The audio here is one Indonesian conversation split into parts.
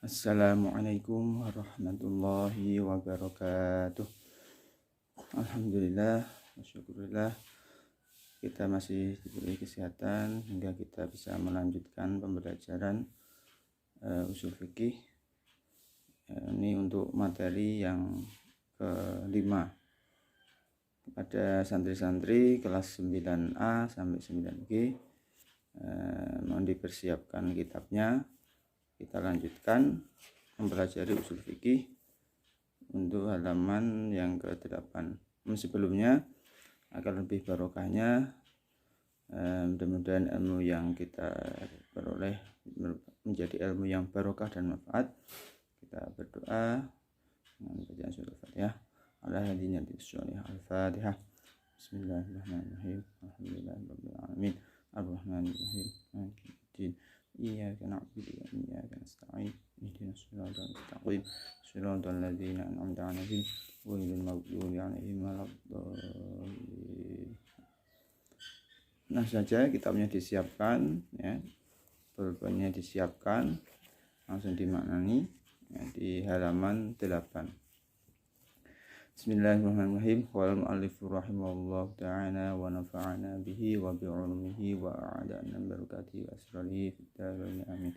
Assalamualaikum warahmatullahi wabarakatuh. Alhamdulillah, syukurillah kita masih diberi kesehatan hingga kita bisa melanjutkan pembelajaran usul fikih. Ini untuk materi yang kelima pada santri-santri kelas 9A sampai 9G. Mohon dipersiapkan kitabnya. Kita lanjutkan mempelajari usul fikih untuk halaman yang ke-8. Sebelumnya agar lebih barokahnya, mudah-mudahan ilmu yang kita peroleh menjadi ilmu yang barokah dan manfaat. Kita berdoa dengan bacaan surah Al-Fatihah. Ala hadina bisyarih Al-Fatihah. Bismillahirrahmanirrahim. Alhamdulillahirabbil alamin. Arrahmanirrahim. Maliki yaumiddin. Iyyaka na'budu wa iyyaka nasta'in. Ihdinas siratal mustaqim. Siratal ladzina an'amta 'alaihim ghairil maghdubi 'alaihim waladdallin. Nah, saja kitabnya disiapkan ya. Pulpennya disiapkan. Langsung dimaknani ya, di halaman 8. Bismillahirrahmanirrahim. Qala al-mu'allif rahimahullahu ta'ala wa nafa'ana bihi wa bi'ulumihi wa a'adana barakatihi wa asrarihi fid dharain amin.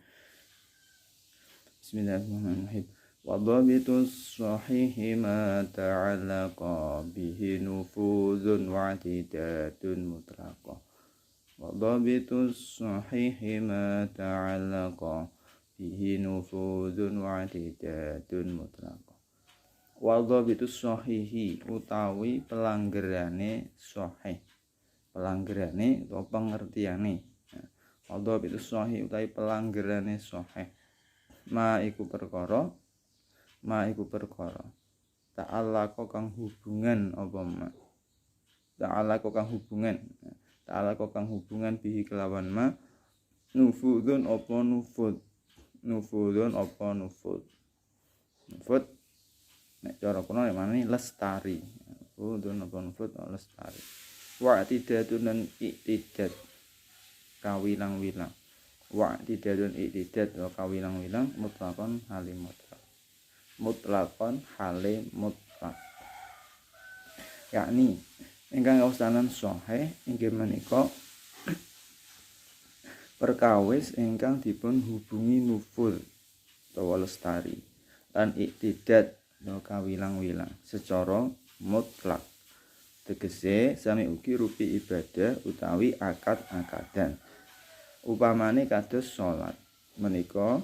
Bismillahirrahmanirrahim. Wa dhabitus sahihi ma ta'allaqa bihi nufuzun wa i'tidatun mutlaqah. Wa dhabitus sahihi ma ta'allaqa bihi nufuzun wa i'tidatun mutlaqah. Wadhabitus sahihi utawi pelanggerane sahih, pelanggerane atau pengertiane. Wadhabitus sahih utawi pelanggerane sahih, ma iku perkara ta'allaqo kang hubungan apa ma, ta'allaqo kang hubungan bihi kelawan ma, nufudun apa nufud nek cara kuno mana lestari. Udun apa nufud lestari. Wa tidatun dan iktidat kawilang-wilang. Wa tidatun iktidat kawilang-wilang mutlaqon halim mutlaq. Mutlaqon halim mutlaq. Yakni ingkang kawastanan sahih inggih menika perkawis ingkang dipun hubungi nufud utawa lestari lan iktidat kawilang-wilang secara mutlak. Tegese sami ugi rupi ibadah utawi akad-akadan. Upamane kados salat menika,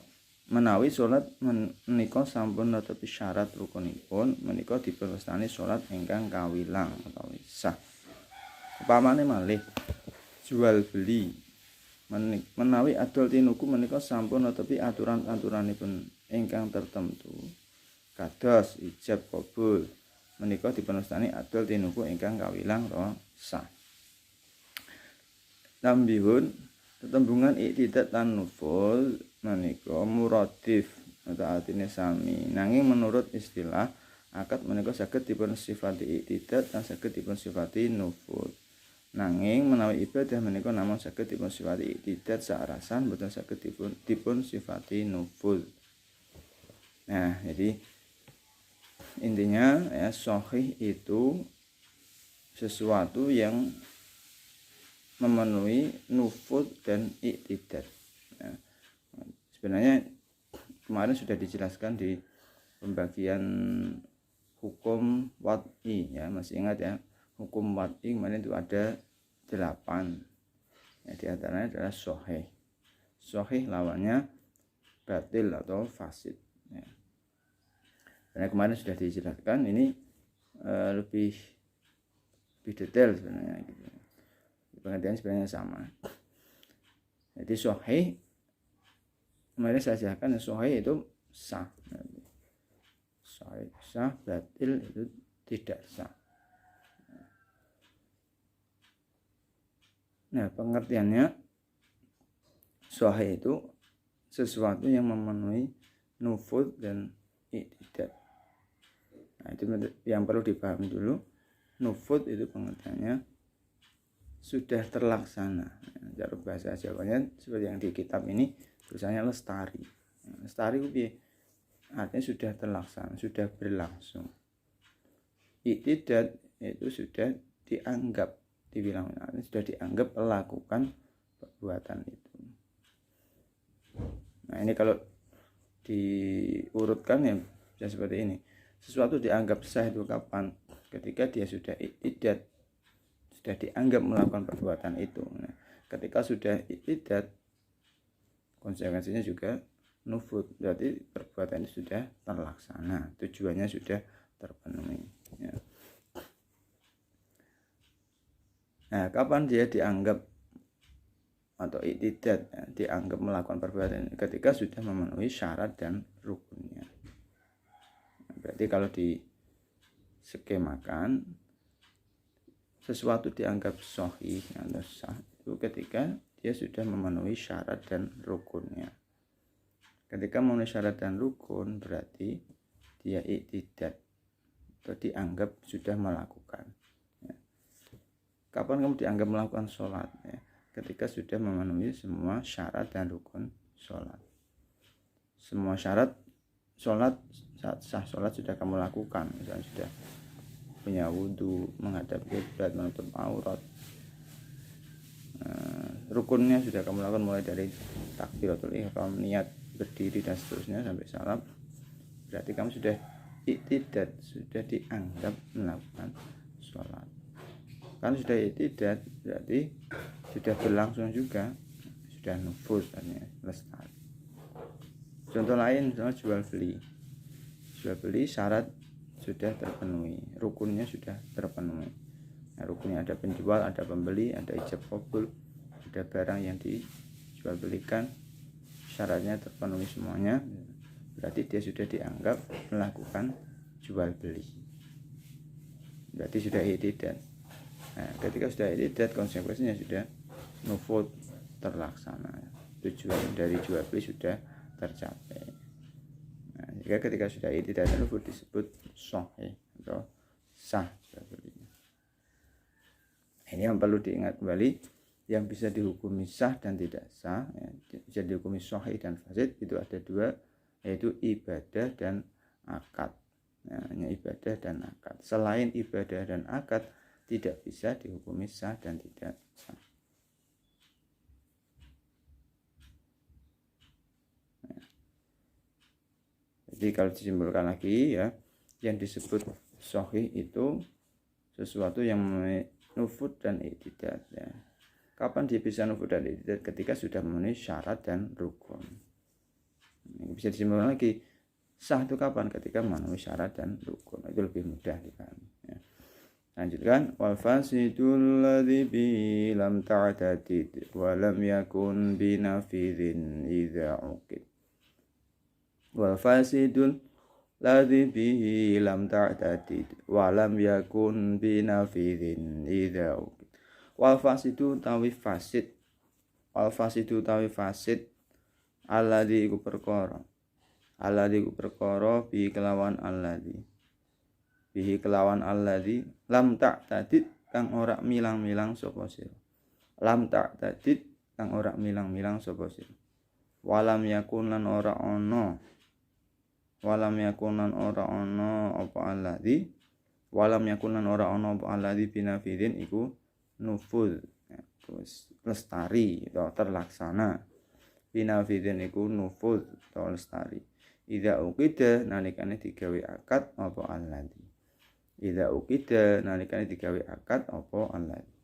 menawi salat menika sampun netepi syarat rukunipun, menika dipunwastani salat ingkang kawilang utawi sah. Upamane malih jual beli menawi adol tinuku menika sampun netepi aturan-aturanipun ingkang tertentu. Kados ijab qabul menika dipunwastani adol tinuku ingkang kawilang sah. Tambihun tetembungan iktidat lan nufuz menika muradif atau artine sami, nanging menurut istilah akad menika saged dipunsifati iktidat lan saged dipunsifati nufuz. Nanging menawi ibadah menika namung saged dipunsifati iktidat saarasan, boten saged dipunsifati nufuz. Nah, jadi intinya ya, sahih itu sesuatu yang memenuhi nufud dan iktidat. Ya, sebenarnya kemarin sudah dijelaskan di pembagian hukum wad'i ya, masih ingat ya, hukum wad'i kemarin itu ada 8 ya, di antaranya adalah sahih. Sahih lawannya batil atau fasid ya. Karena kemarin sudah dijelaskan, ini lebih detail sebenarnya gitu. Pengertian sebenarnya sama. Jadi sahih kemarin saya jelaskan, sahih itu sah. Sahih sah, batil itu tidak sah. Nah, pengertiannya sahih itu sesuatu yang memenuhi nufud dan iktidat. Nah, itu yang perlu dipahami dulu. Nufud itu pengertiannya sudah terlaksana. Cara bahasa Jawanya seperti yang di kitab ini tulisannya lestari. Lestari itu artinya sudah terlaksana, sudah berlangsung. Iktidad itu sudah dianggap, dibilang sudah dianggap melakukan perbuatan itu. Nah ini kalau diurutkan ya bisa seperti ini. Sesuatu dianggap sah itu kapan? Ketika dia sudah iktidad, sudah dianggap melakukan perbuatan itu. Nah, ketika sudah iktidad, konsekuensinya juga nufud, berarti perbuatan itu sudah terlaksana, tujuannya sudah terpenuhi ya. Nah, kapan dia dianggap atau iktidad ya, dianggap melakukan perbuatan ini? Ketika sudah memenuhi syarat dan rukunnya. Nah, berarti kalau diskemakan, sesuatu dianggap sahih atau sah itu ketika dia sudah memenuhi syarat dan rukunnya. Ketika memenuhi syarat dan rukun berarti dia iktidad atau dianggap sudah melakukan ya. Kapan kamu dianggap melakukan sholat ya? Ketika sudah memenuhi semua syarat dan rukun sholat. Semua syarat sholat, sah sholat sudah kamu lakukan, misalnya sudah punya wudhu, menghadap kiblat, menutup aurat. Rukunnya sudah kamu lakukan mulai dari takbiratul ihram, niat berdiri dan seterusnya sampai salam. Berarti kamu sudah iktidad, sudah dianggap melakukan sholat. Kan sudah iktidad berarti sudah berlangsung juga, sudah nufuz artinya lestari. Contoh lain misalnya jual beli syarat sudah terpenuhi, rukunnya sudah terpenuhi. Nah, rukunnya ada penjual, ada pembeli, ada ijab qabul, ada barang yang dijual belikan, syaratnya terpenuhi semuanya, berarti dia sudah dianggap melakukan jual beli, berarti sudah iktidad. Nah, ketika sudah iktidad, konsekuensinya sudah nufud, terlaksana, tujuan dari jual beli sudah tercapai. Nah, jika ketika sudah iktidad dan nufud disebut sahih atau sah jual belinya. Ini yang perlu diingat kembali, yang bisa dihukumi sah dan tidak sah ya, bisa dihukumi sahih dan fasid itu ada dua, yaitu ibadah dan akad ya, hanya ibadah dan akad. Selain ibadah dan akad tidak bisa dihukumi sah dan tidak sah ya. Jadi kalau disimpulkan lagi ya, yang disebut sahih itu sesuatu yang nufud dan iktidad ya. Kapan dia bisa nufud dan iktidad? Ketika sudah memenuhi syarat dan rukun. Ini bisa disimpulkan lagi, sah itu kapan? Ketika memenuhi syarat dan rukun. Itu lebih mudah dipahami ya. Lanjutkan, wal fasidul ladzi bi lam ta'tadid wa lam yakun binafidhin idza uqid. Wal fasidul ladzi bihi lam ta'tadid wa lam yakun binafidhin idza uqid. Wal fasidu tawi fasid, wal fasidu tawi fasid alladzi iku perkara, alladzi iku perkara bi kelawan alladzi, bihi kelawan alladzi lam ta'tadid kang ora milang-milang sapa sira, lam ta'tadid kang ora milang-milang sapa sira, walam yakun lan ora ana, walam yakun lan ora ana apa alladzi, walam yakun lan ora ana apa alladzi binafidin iku nufud ya, terus lestari atau terlaksana. Binafidin iku nufud atau lestari. Idza uqida nalikane digawe akad apa alladzi, idza uqida nalikane digawe akad apa alladzi,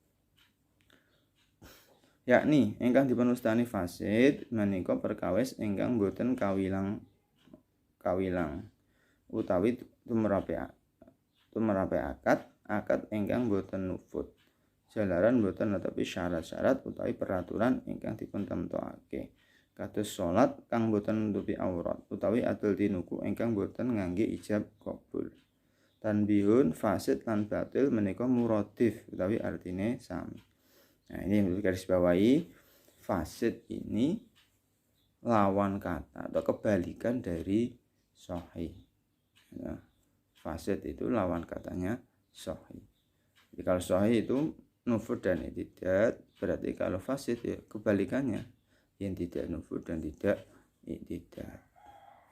yakni ingkang dipunustani fasid menika perkawis ingkang boten kawilang utawi tumerape akad ingkang boten nufud, jalaran boten netepi syarat-syarat utawi peraturan ingkang dipun temtokake, kados salat kang boten nutupi aurat utawi adol tinuku ingkang boten ngangge ijab qabul. Tanbihun fasid lan batil menika muradif utawi artine sami. Nah, ini yang garis bawahi, fasid ini lawan kata atau kebalikan dari sahih. Ya, fasid itu lawan katanya sahih. Jadi kalau sahih itu nufud dan iktidad, berarti kalau fasid ya kebalikannya, yang tidak nufud dan tidak iktidad.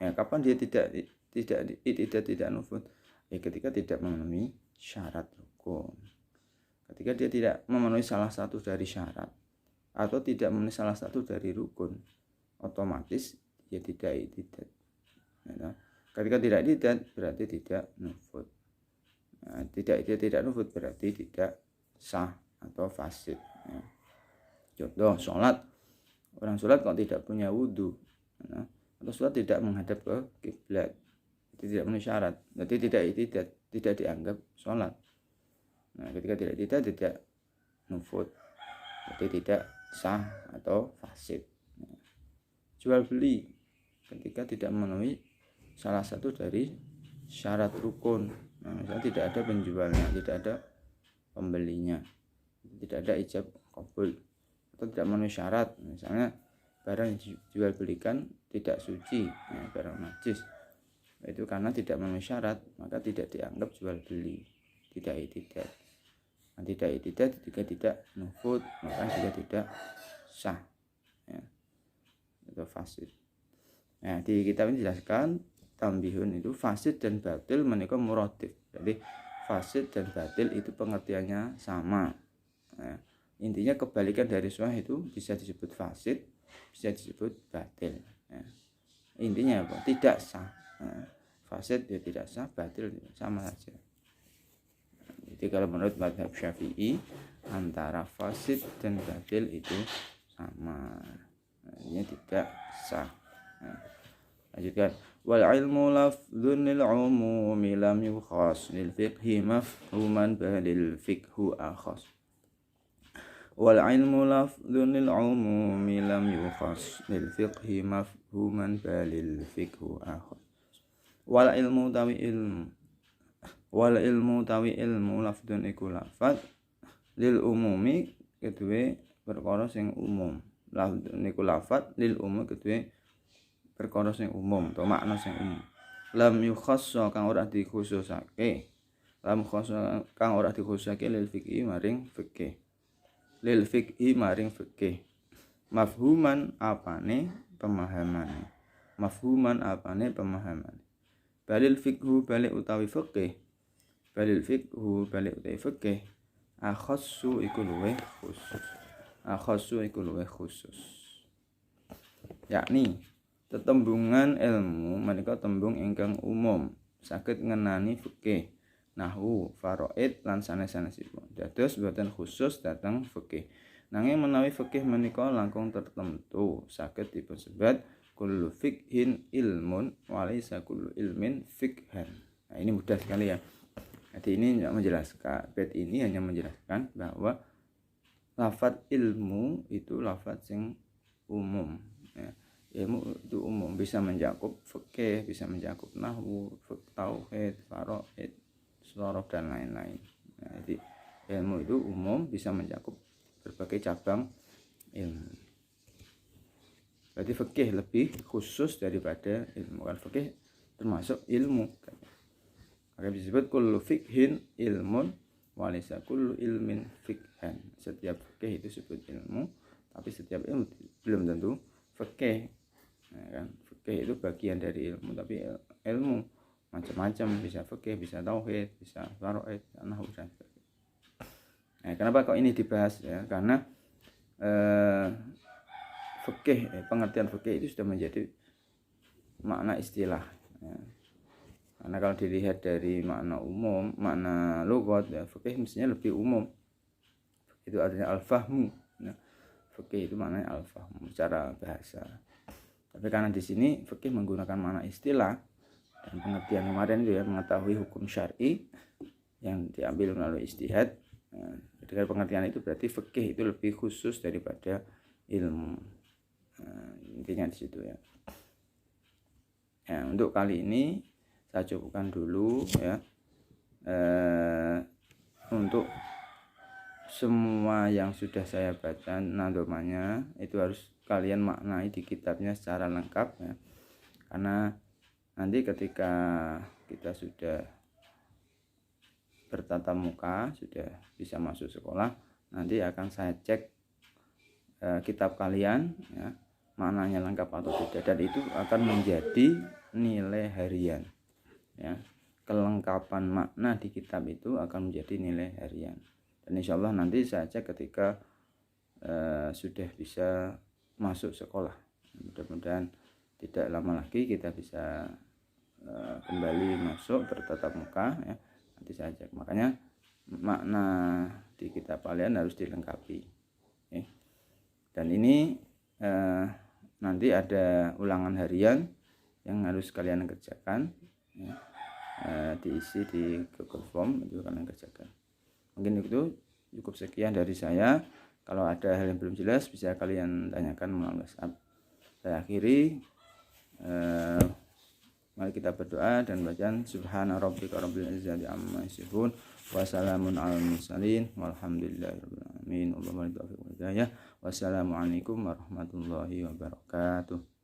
Ya, kapan dia tidak nufud? Ya, ketika tidak memenuhi syarat rukun. Ketika dia tidak memenuhi salah satu dari syarat atau tidak memenuhi salah satu dari rukun, otomatis dia tidak i'tidad. Ya, ketika tidak i'tidad berarti tidak nufud. Nah, tidak nufud berarti tidak sah atau fasid. Ya. Contoh sholat, orang sholat kok tidak punya wudhu, nah, atau sholat tidak menghadap ke kiblat, itu tidak memenuhi syarat, berarti tidak dianggap sholat. Nah, ketika tidak nufud, berarti tidak sah atau fasid. Nah, jual beli ketika tidak memenuhi salah satu dari syarat rukun, nah, misalnya tidak ada penjualnya, tidak ada pembelinya, tidak ada ijab qabul, atau tidak memenuhi syarat, misalnya barang yang dijual belikan tidak suci, ya, barang najis, itu karena tidak memenuhi syarat, maka tidak dianggap jual beli, tidak i'tidad. Nah, tidak i'tidad jika tidak nufud, maka juga tidak sah, ya, atau fasid. Nah, di kitab ini dijelaskan tambihun itu fasid dan batil menika muradif. Jadi fasid dan batil itu pengertiannya sama. Nah, intinya kebalikan dari sahih itu bisa disebut fasid, bisa disebut batil. Ya. Intinya apa? Tidak sah. Nah, fasid ya tidak sah, batil sama saja. Jadi kalau menurut mazhab Syafi'i antara fasid dan batil itu sama. Nah, ini tidak sah. Nah, lanjutkan. Wal ilmu lafdzun lil umumi lam yukhas lil fiqhi mafhuman balil fiqhu akhas. Wal ilmu lafdzun lil umumi lam yukhas lil fiqhi mafhuman balil fiqhu akhas. Wal ilmu tawi ilmu lafdzun iku lafadz lil umumi kedue perkara sing umum. Lafdzun iku lafadz lil umum kedue perkara sing umum atau makna sing umum. Lam yukhassa kang ora dikhususake. Lam khassa kang ora dikhususake lil fiqhi maring fikih. Lil fiqhi maring fikih. Mafhuman apane pemahamane. Mafhuman apane pemahamane. Balil fiqhu balik utawi fikih. Balil fiqhu balik utawi fikih. Akhassu iku luwih khusus. Akhassu iku luwih khusus. Yakni tetembungan ilmu menika tembung ingkang umum saged ngenani fikih, nahwu, faraid lan sanes-sanesipun. Dados boten khusus dhateng fikih. Nanging menawi fikih menika langkung tertentu saged dipunsebat kullu fiqhin ilmun wa laisa kullu ilmin fiqhan. Nah, ini mudah sekali ya. Jadi ini menjelaskan, bait ini hanya menjelaskan bahwa lafaz ilmu itu lafaz yang umum ya. Ilmu itu umum, bisa mencakup fikih, bisa mencakup nahwu, tauhid, faraid, shorof dan lain-lain. Nah, jadi ilmu itu umum, bisa mencakup berbagai cabang ilmu. Berarti fikih lebih khusus daripada ilmu. Kan fikih termasuk ilmu. Maka disebut kullu fiqhin ilmun wa laysa kullu ilmin fiqhan. Setiap fikih itu disebut ilmu, tapi setiap ilmu belum tentu fikih. Nah, kan fikih itu bagian dari ilmu, tapi ilmu macam-macam, bisa fikih, bisa tauhid, bisa faraid, nahwu dan sebagainya. Nah, kenapa kok ini dibahas ya? Karena fikih, pengertian fikih itu sudah menjadi makna istilah ya. Karena kalau dilihat dari makna umum, makna lughat ya, fikih mestinya lebih umum. Itu artinya al-fahmu. Nah, fikih itu maknanya al-fahmu secara bahasa. Tapi karena di sini fikih menggunakan makna istilah dan pengertian kemarin itu ya, mengetahui hukum syar'i yang diambil melalui ijtihad. Nah, dengan pengertian itu berarti fikih itu lebih khusus daripada ilmu. Nah, intinya di situ ya. Ya, untuk kali ini saya cukupkan dulu ya. Untuk semua yang sudah saya baca nadomanya itu harus kalian maknai di kitabnya secara lengkap ya. Karena nanti ketika kita sudah bertatap muka, sudah bisa masuk sekolah, nanti akan saya cek kitab kalian ya, maknanya lengkap atau tidak, dan itu akan menjadi nilai harian ya. Kelengkapan makna di kitab itu akan menjadi nilai harian, dan insya Allah nanti saya cek ketika sudah bisa masuk sekolah. Mudah-mudahan tidak lama lagi kita bisa kembali masuk bertatap muka ya. Nanti saya cek, makanya makna di kitab kalian harus dilengkapi ya. Dan ini nanti ada ulangan harian yang harus kalian kerjakan ya. Diisi di Google Form itu kalian kerjakan. Mungkin itu cukup sekian dari saya. Kalau ada hal yang belum jelas bisa kalian tanyakan melalui WhatsApp. Saya akhiri, mari kita berdoa dan bacaan subhana rabbika rabbil izzati amma yasifun wa salamun alal mursalin walhamdulillahirabbil alamin. Wassalamualaikum warahmatullahi wabarakatuh.